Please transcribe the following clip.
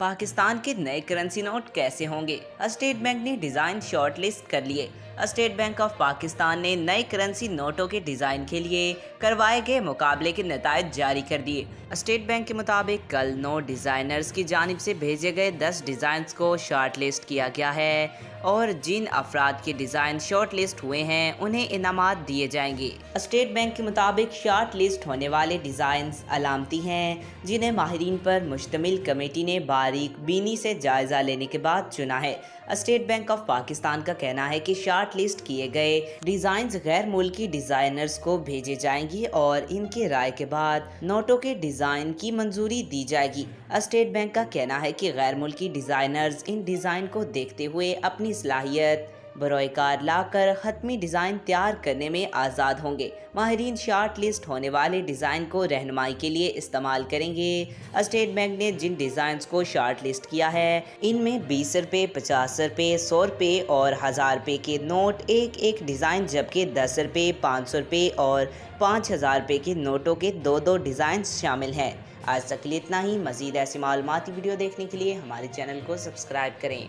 पाकिस्तान के नए currency note कैसे होंगे? स्टेट बैंक ने डिज़ाइन शॉर्टलिस्ट कर लिए। स्टेट बैंक ऑफ पाकिस्तान ने नए करेंसी नोटों के डिज़ाइन के लिए करवाए गए मुकाबले के नतायज जारी कर दिए। स्टेट बैंक के मुताबिक कल नोट डिज़ाइनर्स की जानिब से भेजे गए 10 डिज़ाइंस को शॉर्टलिस्ट किया गया है और जिन अफराद के डिज़ाइन शॉर्ट लिस्ट हुए हैं उन्हें इनामात दिए जाएंगे। स्टेट बैंक के मुताबिक शॉर्ट लिस्ट होने वाले डिज़ाइंस अलामती हैं जिन्हें माहिरीन पर मुश्तमिल कमेटी ने बारीक बीनी से जायज़ा लेने के बाद चुना है। स्टेट बैंक ऑफ पाकिस्तान का कहना है कि शॉर्ट लिस्ट किए गए डिज़ाइंस गैर मुल्की डिज़ाइनर्स को भेजे जाएंगे और इनके राय के बाद नोटों के डिज़ाइन की मंजूरी दी जाएगी। स्टेट बैंक का कहना है कि गैर मुल्की डिज़ाइनर्स इन डिज़ाइन को देखते हुए अपनी सलाहियत बरोएकार लाकर ख़त्मी डिज़ाइन तैयार करने में आज़ाद होंगे। माहिरीन शॉर्ट लिस्ट होने वाले डिज़ाइन को रहनुमाई के लिए इस्तेमाल करेंगे। स्टेट बैंक ने जिन डिज़ाइंस को शॉर्ट लिस्ट किया है इनमें 20 रुपये, 50 रुपये, 100 रुपये और 1000 रुपये के नोट एक एक डिज़ाइन, जबकि 10 रुपये, 500 रुपये और 5000 रुपये के नोटों के दो डिज़ाइन शामिल हैं। आज तक के लिए इतना ही। मज़ीद ऐसी मालूमाती वीडियो देखने के लिए हमारे चैनल को सब्सक्राइब करें।